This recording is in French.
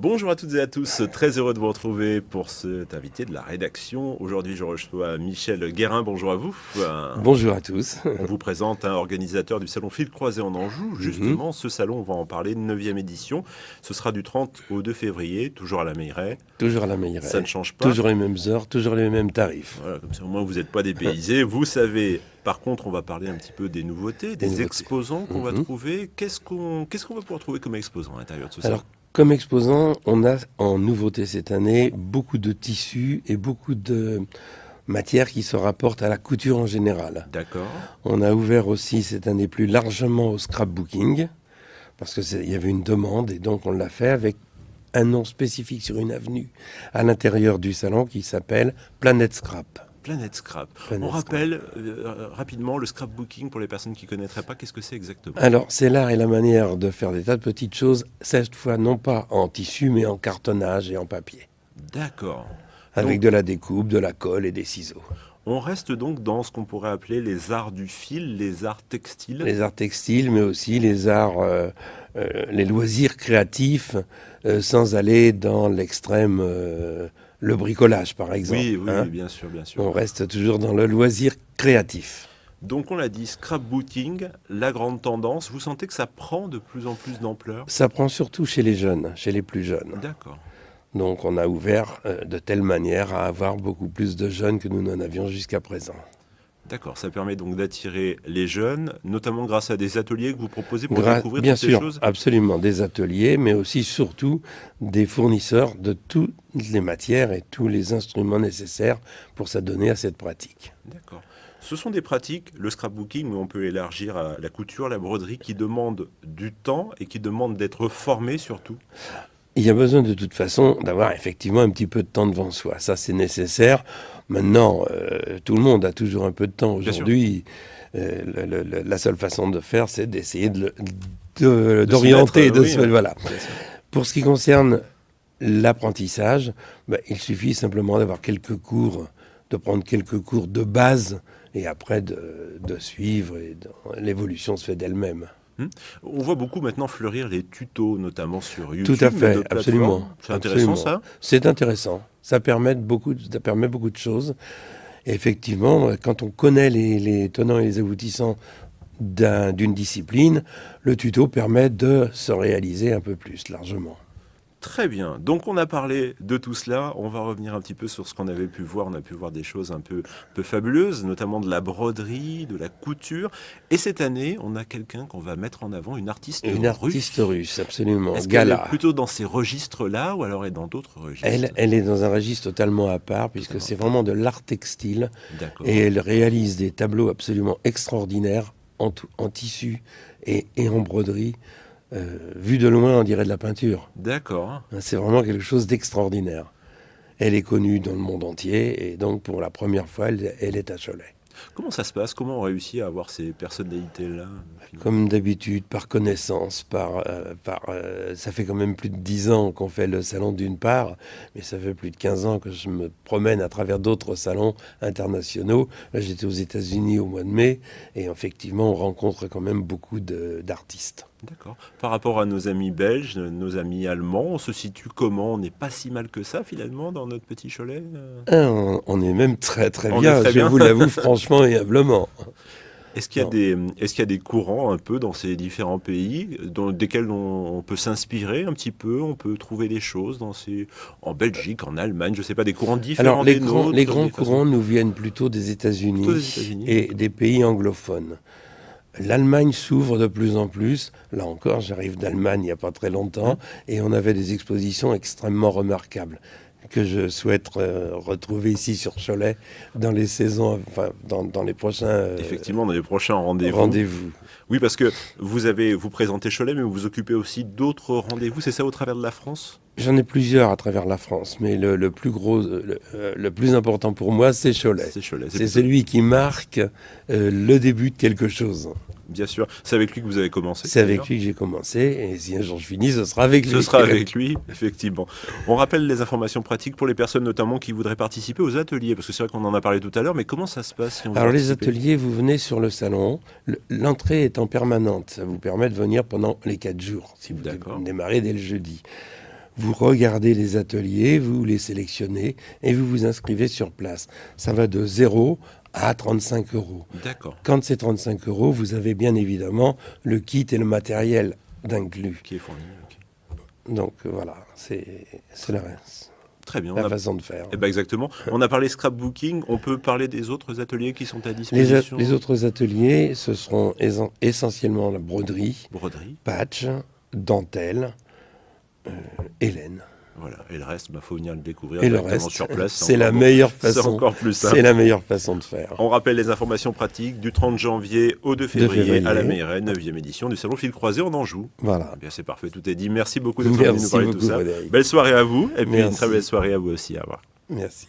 Bonjour à toutes et à tous, très heureux de vous retrouver pour cet invité de la rédaction. Aujourd'hui, je reçois Michel Guérin, bonjour à vous. Bonjour à tous. On vous présente un organisateur du salon Fil Croisé en Anjou. Justement, ce salon, on va en parler, 9e édition. Ce sera du 30 au 2 février, toujours à la Meilleraye. Toujours à la Meilleraye. Ça ne change pas. Toujours les mêmes heures, toujours les mêmes tarifs. Voilà, comme ça au moins vous n'êtes pas dépaysés. Vous savez, par contre, on va parler un petit peu des nouveautés, des exposants qu'on va trouver. Qu'est-ce qu'on va pouvoir trouver comme exposant à l'intérieur de ce salon ? Comme exposant, on a en nouveauté cette année beaucoup de tissus et beaucoup de matières qui se rapportent à la couture en général. D'accord. On a ouvert aussi cette année plus largement au scrapbooking, parce qu'il y avait une demande et donc on l'a fait avec un nom spécifique sur une avenue à l'intérieur du salon qui s'appelle Planète Scrap. Planète Scrap. On rappelle rapidement le scrapbooking pour les personnes qui ne connaîtraient pas. Qu'est-ce que c'est exactement ? Alors, c'est l'art et la manière de faire des tas de petites choses, cette fois non pas en tissu, mais en cartonnage et en papier. D'accord. Avec de la découpe, de la colle et des ciseaux. On reste donc dans ce qu'on pourrait appeler les arts du fil, les arts textiles. Les arts textiles, mais aussi les arts, les loisirs créatifs, sans aller dans l'extrême... le bricolage, par exemple. Oui, bien sûr, bien sûr. On reste toujours dans le loisir créatif. Donc on l'a dit, scrapbooking, la grande tendance. Vous sentez que ça prend de plus en plus d'ampleur ? Ça prend surtout chez les jeunes, chez les plus jeunes. D'accord. Donc on a ouvert de telle manière à avoir beaucoup plus de jeunes que nous n'en avions jusqu'à présent. D'accord, ça permet donc d'attirer les jeunes, notamment grâce à des ateliers que vous proposez pour découvrir bien toutes ces sûr, choses ? Absolument, des ateliers, mais aussi surtout des fournisseurs de toutes les matières et tous les instruments nécessaires pour s'adonner à cette pratique. D'accord. Ce sont des pratiques, le scrapbooking, mais on peut élargir à la couture, la broderie, qui demandent du temps et qui demandent d'être formés surtout. Il y a besoin de toute façon d'avoir effectivement un petit peu de temps devant soi. Ça, c'est nécessaire. Maintenant, tout le monde a toujours un peu de temps. Aujourd'hui, la seule façon de faire, c'est d'essayer d'orienter. Voilà. Pour ce qui concerne l'apprentissage, il suffit simplement d'avoir quelques cours, de prendre quelques cours de base et après de suivre. Et l'évolution se fait d'elle-même. On voit beaucoup maintenant fleurir les tutos, notamment sur YouTube. Tout à fait, absolument. C'est intéressant, ça ? C'est intéressant. Ça permet beaucoup de choses. Et effectivement, quand on connaît les tenants et les aboutissants d'une discipline, le tuto permet de se réaliser un peu plus largement. Très bien. Donc on a parlé de tout cela. On va revenir un petit peu sur ce qu'on avait pu voir. On a pu voir des choses un peu fabuleuses, notamment de la broderie, de la couture. Et cette année, on a quelqu'un qu'on va mettre en avant, une artiste russe. Une artiste russe, absolument. Est-ce qu'elle est plutôt dans ces registres-là ou alors elle est dans d'autres registres ? Elle est dans un registre totalement à part, puisque c'est vraiment de l'art textile. Et elle réalise des tableaux absolument extraordinaires en tissu et en broderie. Vu de loin, on dirait de la peinture. D'accord. C'est vraiment quelque chose d'extraordinaire. Elle est connue dans le monde entier et donc pour la première fois, elle est à Cholet. Comment ça se passe ? Comment on réussit à avoir ces personnalités-là ? Comme d'habitude, par connaissance, ça fait quand même plus de 10 ans qu'on fait le salon d'une part, mais ça fait plus de 15 ans que je me promène à travers d'autres salons internationaux. Là, j'étais aux États-Unis au mois de mai, et effectivement, on rencontre quand même beaucoup d'artistes. D'accord. Par rapport à nos amis belges, nos amis allemands, on se situe comment ? On n'est pas si mal que ça, finalement, dans notre petit Cholet ? On est même très bien, je vous l'avoue franchement et humblement. Est-ce qu'il y a des courants un peu dans ces différents pays desquels on peut s'inspirer un petit peu, on peut trouver des choses en Belgique, en Allemagne, je ne sais pas, des courants différents des nôtres ? Les grands courants nous viennent plutôt des États-Unis et des pays anglophones. L'Allemagne s'ouvre de plus en plus. Là encore, j'arrive d'Allemagne il n'y a pas très longtemps et on avait des expositions extrêmement remarquables que je souhaite retrouver ici sur Cholet dans les saisons, dans les prochains... Effectivement, dans les prochains rendez-vous. Oui, parce que vous présentez Cholet, mais vous vous occupez aussi d'autres rendez-vous, c'est ça, au travers de la France ? J'en ai plusieurs à travers la France, mais le plus important pour moi, c'est Cholet. C'est celui qui marque le début de quelque chose. Bien sûr, c'est avec lui que vous avez commencé. C'est avec lui que j'ai commencé, et si un jour je finis, ce sera avec lui. Ce sera avec lui, effectivement. On rappelle les informations pratiques pour les personnes notamment qui voudraient participer aux ateliers, parce que c'est vrai qu'on en a parlé tout à l'heure, mais comment ça se passe si on veut Alors participer ? les ateliers, vous venez sur le salon, l'entrée est en permanente, ça vous permet de venir pendant les 4 jours, si vous démarrez dès le jeudi. vous regardez les ateliers, vous les sélectionnez et vous vous inscrivez sur place. Ça va de 0 à 35 euros. D'accord. Quand c'est 35 euros, vous avez bien évidemment le kit et le matériel d'inclus. Qui est fourni. Ok. Donc voilà, c'est Très bien. la façon de faire. Eh ben exactement. On a parlé scrapbooking. On peut parler des autres ateliers qui sont à disposition. Les autres ateliers, ce seront essentiellement la broderie, patch, dentelle, et laine. Voilà. Et le reste, faut venir le découvrir et directement le reste, sur place. C'est la meilleure façon. C'est encore plus simple. C'est la meilleure façon de faire. On rappelle les informations pratiques du 30 janvier au 2 février à la Mairie, 9e édition du Salon Fil Croisé en Anjou. Voilà. Eh bien, c'est parfait, tout est dit. Merci beaucoup d'être venu nous parler de tout ça. Frédéric. Belle soirée à vous et puis Merci. une très belle soirée à vous aussi. Au revoir. Merci.